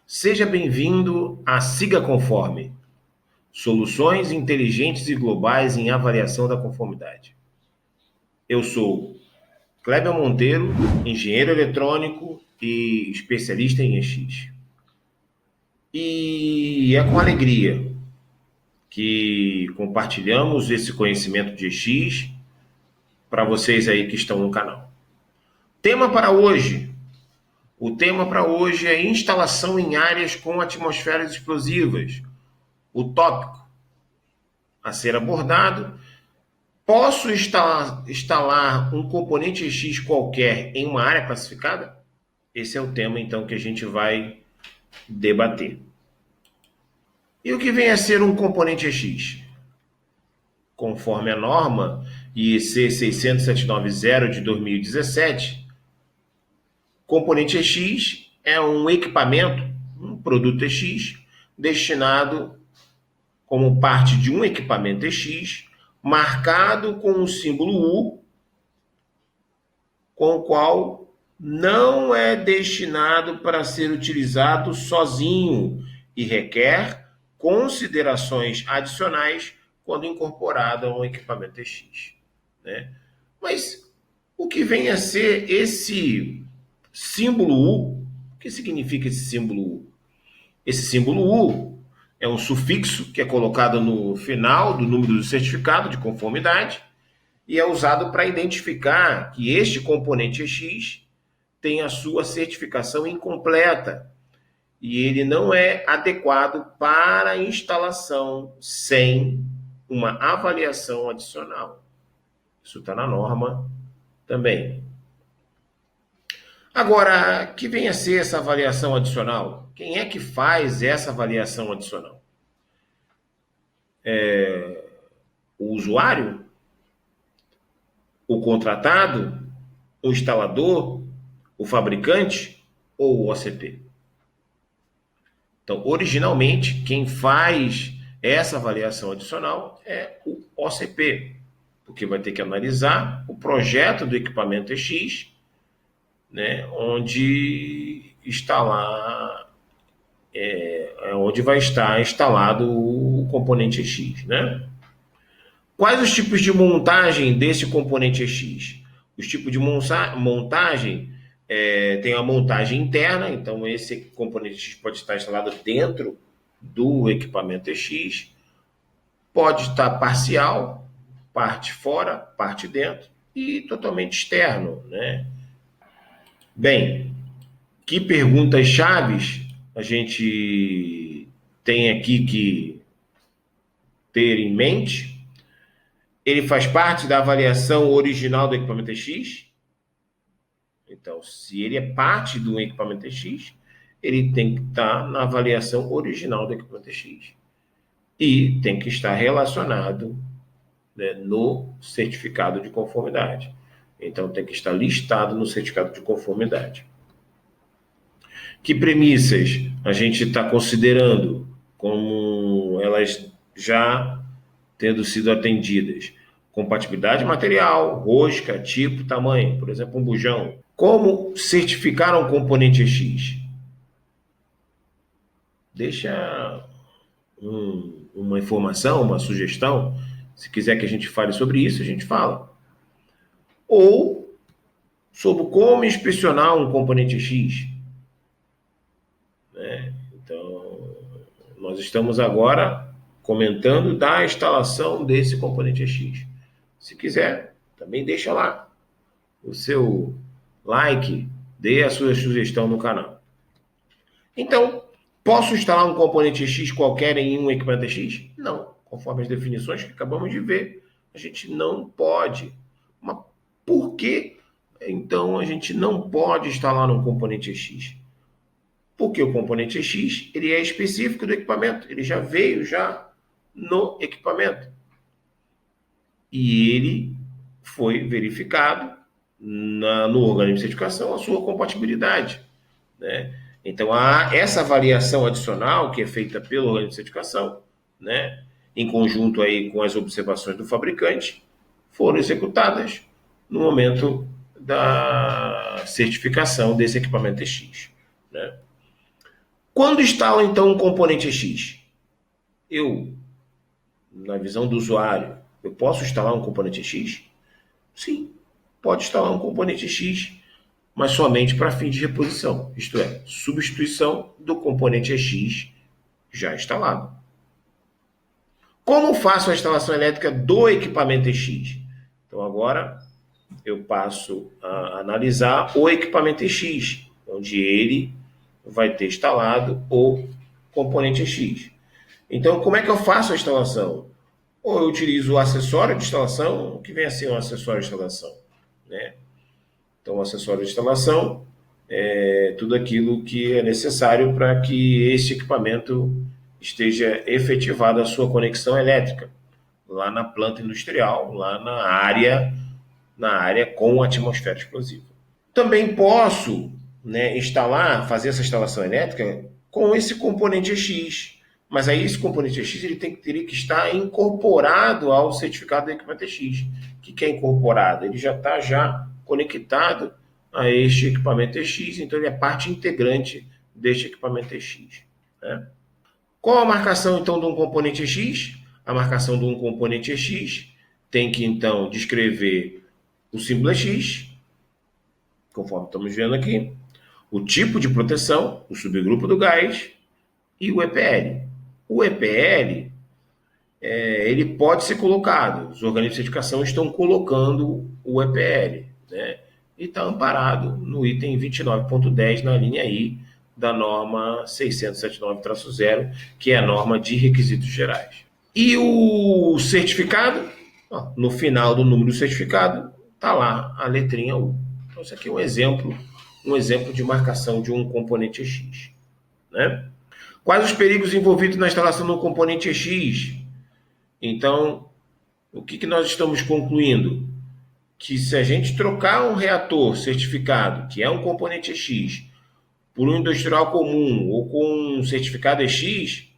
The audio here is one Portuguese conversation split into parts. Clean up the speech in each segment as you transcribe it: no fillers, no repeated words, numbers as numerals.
Seja bem-vindo à Siga Conforme, soluções inteligentes e globais em avaliação da conformidade. Eu sou Kleber Monteiro, engenheiro eletrônico e especialista em EX. E é com alegria que compartilhamos esse conhecimento de EX para vocês aí que estão no canal. Tema para hoje. O tema para hoje é instalação em áreas com atmosferas explosivas. O tópico a ser abordado: posso instalar um componente X qualquer em uma área classificada? Esse é o tema, então, que a gente vai debater. E o que vem a ser um componente X? Conforme a norma IEC 60790 de 2017, componente X é um equipamento, um produto X, destinado como parte de um equipamento X, marcado com o símbolo U, com o qual não é destinado para ser utilizado sozinho e requer considerações adicionais quando incorporado a um equipamento X. Né? Mas o que vem a ser esse símbolo U? O que significa esse símbolo U? Esse símbolo U é um sufixo que é colocado no final do número do certificado de conformidade e é usado para identificar que este componente X tem a sua certificação incompleta e ele não é adequado para instalação sem uma avaliação adicional. Isso está na norma também. Agora, que vem a ser essa avaliação adicional? Quem é que faz essa avaliação adicional? O usuário? O contratado? O instalador? O fabricante? Ou o OCP? Então, originalmente, quem faz essa avaliação adicional é o OCP, porque vai ter que analisar o projeto do equipamento X, né, onde está lá, onde vai estar instalado o componente X, né? Quais os tipos de montagem desse componente X? Os tipos de montagem tem a montagem interna, então esse componente X pode estar instalado dentro do equipamento X, pode estar parcial, parte fora, parte dentro, e totalmente externo, né? Bem, que perguntas chaves a gente tem aqui que ter em mente? Ele faz parte da avaliação original do equipamento X? Então, se ele é parte do equipamento X, ele tem que estar na avaliação original do equipamento X. E tem que estar relacionado, né, no certificado de conformidade. Então, tem que estar listado no certificado de conformidade. Que premissas a gente está considerando como elas já tendo sido atendidas? Compatibilidade material, rosca, tipo, tamanho. Por exemplo, um bujão. Como certificar um componente X? Deixa uma informação, uma sugestão. Se quiser que a gente fale sobre isso, a gente fala. Ou sobre como inspecionar um componente X. Né? Então, nós estamos agora comentando da instalação desse componente X. Se quiser, também deixa lá o seu like, dê a sua sugestão no canal. Então, posso instalar um componente X qualquer em um equipamento X? Não. Conforme as definições que acabamos de ver, a gente não pode. Mas por que, então, a gente não pode instalar um componente X? Porque o componente X ele é específico do equipamento, ele já veio no equipamento. E ele foi verificado no organismo de certificação a sua compatibilidade. Né? Então, essa avaliação adicional que é feita pelo organismo de certificação, né, em conjunto aí com as observações do fabricante, foram executadas no momento da certificação desse equipamento X. Né? Quando instalo, então, um componente X? Eu, na visão do usuário, eu posso instalar um componente X? Sim, pode instalar um componente X, mas somente para fim de reposição, isto é, substituição do componente X já instalado. Como faço a instalação elétrica do equipamento X? Então agora eu passo a analisar o equipamento X, onde ele vai ter instalado o componente X. Então, como é que eu faço a instalação? Ou eu utilizo o acessório de instalação, o que vem a ser um acessório de instalação, né? Então, o acessório de instalação é tudo aquilo que é necessário para que esse equipamento esteja efetivado a sua conexão elétrica, lá na planta industrial, lá na área com atmosfera explosiva. Também posso, né, fazer essa instalação elétrica com esse componente X, mas aí esse componente X ele teria que estar incorporado ao certificado do equipamento X. O que é incorporado? Ele já está conectado a este equipamento X, então ele é parte integrante deste equipamento X, né? Qual a marcação, então, de um componente X? A marcação de um componente X tem que, então, descrever o símbolo X, conforme estamos vendo aqui, o tipo de proteção, o subgrupo do gás e o EPL. O EPL, ele pode ser colocado, os organismos de certificação estão colocando o EPL, né? E está amparado no item 29.10, na linha I, da norma 679-0, que é a norma de requisitos gerais. E o certificado, no final do número do certificado, está lá a letrinha U. Então, isso aqui é um exemplo de marcação de um componente X, né? Quais os perigos envolvidos na instalação do componente X? Então, o que nós estamos concluindo? Que se a gente trocar um reator certificado, que é um componente X, por um industrial comum ou com um certificado EX,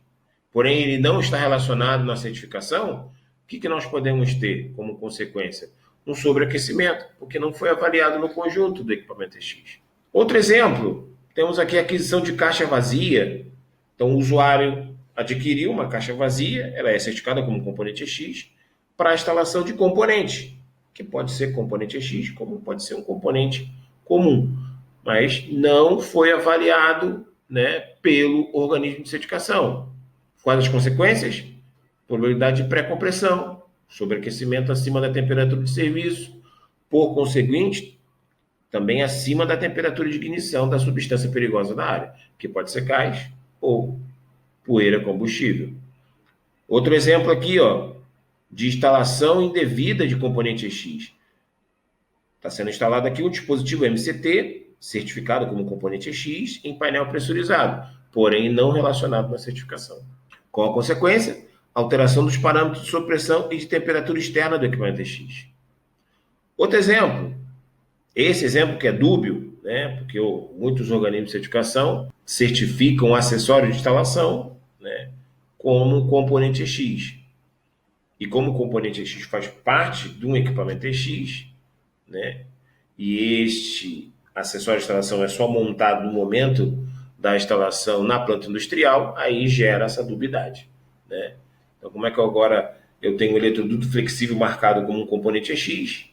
porém ele não está relacionado na certificação, o que nós podemos ter como consequência? Um sobreaquecimento, porque não foi avaliado no conjunto do equipamento EX. Outro exemplo, temos aqui a aquisição de caixa vazia. Então, o usuário adquiriu uma caixa vazia, ela é certificada como componente EX, para a instalação de componente, que pode ser componente EX, como pode ser um componente comum, mas não foi avaliado, né, pelo organismo de certificação. Quais as consequências? Probabilidade de pré-compressão, sobreaquecimento acima da temperatura de serviço, por conseguinte, também acima da temperatura de ignição da substância perigosa da área, que pode ser gás ou poeira combustível. Outro exemplo aqui, de instalação indevida de componente EX. Está sendo instalado aqui um dispositivo MCT, certificado como componente EX, em painel pressurizado, porém não relacionado na certificação. Com a consequência, alteração dos parâmetros de supressão e de temperatura externa do equipamento EX. Outro exemplo, esse exemplo que é dúbio, né, porque muitos organismos de certificação certificam acessório de instalação, né, como componente EX. E como o componente EX faz parte de um equipamento EX, né, e este acessório de instalação é só montado no momento da instalação na planta industrial, aí gera essa dubiedade, né? Então, como é que agora eu tenho o eletroduto flexível marcado como um componente EX,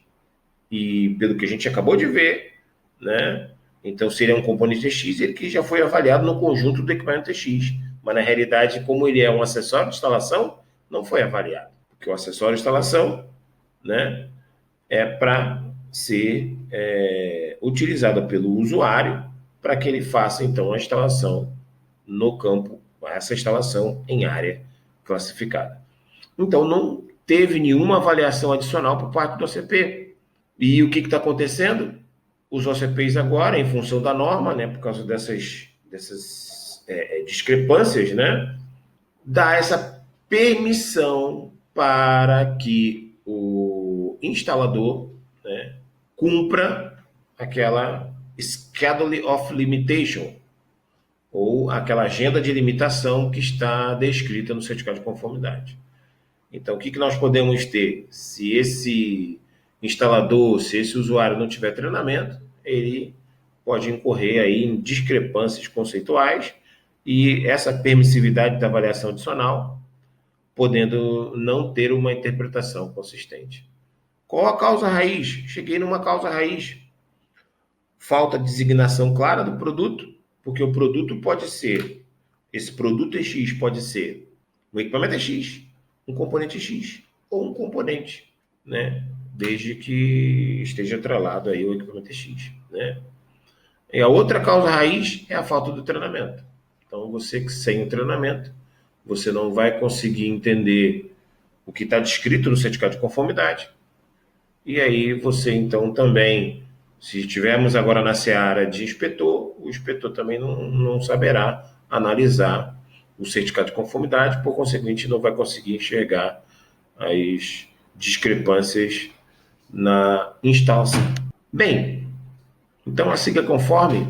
e pelo que a gente acabou de ver, né, então seria um componente EX, ele que já foi avaliado no conjunto do equipamento EX, mas na realidade, como ele é um acessório de instalação, não foi avaliado, porque o acessório de instalação, né, é para ser utilizada pelo usuário para que ele faça, então, a instalação no campo, essa instalação em área classificada. Então, não teve nenhuma avaliação adicional por parte do OCP. E o que está acontecendo? Os OCPs agora, em função da norma, né, por causa dessas discrepâncias, né, dá essa permissão para que o instalador, né, cumpra aquela Schedule of Limitation, ou aquela agenda de limitação que está descrita no certificado de conformidade. Então, o que nós podemos ter? Se esse instalador, se esse usuário não tiver treinamento, ele pode incorrer aí em discrepâncias conceituais e essa permissividade da avaliação adicional, podendo não ter uma interpretação consistente. Qual a causa raiz? Cheguei numa causa raiz. Falta de designação clara do produto, porque o produto pode ser, esse produto X pode ser, o equipamento é X, um componente X, ou um componente, né? Desde que esteja atrelado aí ao equipamento X, né? E a outra causa raiz é a falta do treinamento. Então, você que sem o treinamento, você não vai conseguir entender o que está descrito no certificado de conformidade. E aí você, então, também, se estivermos agora na seara de inspetor, o inspetor também não saberá analisar o certificado de conformidade, por conseguinte, não vai conseguir enxergar as discrepâncias na instalação. Bem, então a Siga Conforme,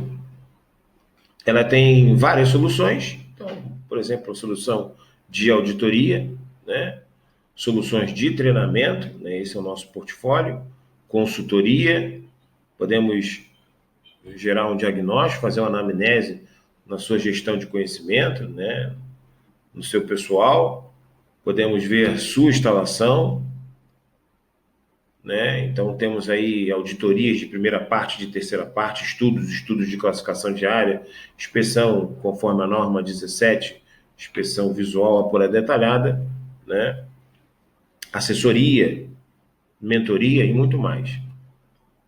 ela tem várias soluções. Então, por exemplo, a solução de auditoria, né? Soluções de treinamento, né? Esse é o nosso portfólio, consultoria, podemos gerar um diagnóstico, fazer uma anamnese na sua gestão de conhecimento, né? No seu pessoal, podemos ver sua instalação, né? Então temos aí auditorias de primeira parte, de terceira parte, estudos de classificação de área, inspeção conforme a norma 17, inspeção visual apurada detalhada, né? Assessoria, mentoria e muito mais.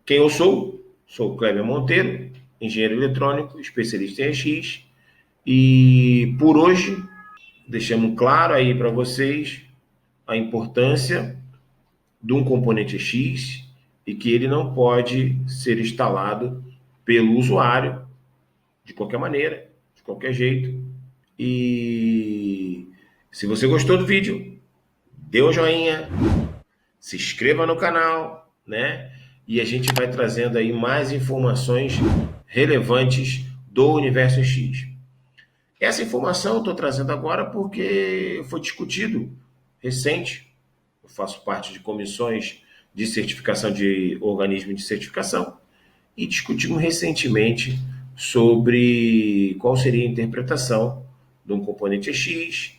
Quem eu sou? Sou Cléber Monteiro, engenheiro eletrônico, especialista em EX, e por hoje deixamos claro aí para vocês a importância de um componente X e que ele não pode ser instalado pelo usuário de qualquer maneira, de qualquer jeito. E se você gostou do vídeo, dê um joinha, se inscreva no canal, né? E a gente vai trazendo aí mais informações relevantes do Universo X. Essa informação eu estou trazendo agora porque foi discutido recente. Eu faço parte de comissões de certificação de organismos de certificação e discutimos recentemente sobre qual seria a interpretação de um componente X,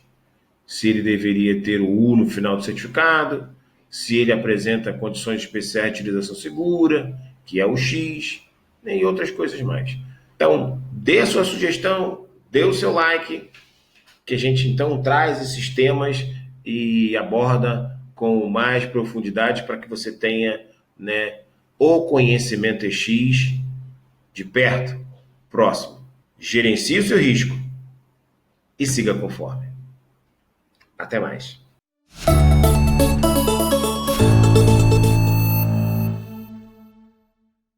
se ele deveria ter o U no final do certificado, se ele apresenta condições especiais de utilização segura, que é o X, né, e outras coisas mais. Então, dê a sua sugestão, dê o seu like, que a gente então traz esses temas e aborda com mais profundidade para que você tenha, né, o conhecimento X de perto, próximo. Gerencie o seu risco e siga conforme. Até mais.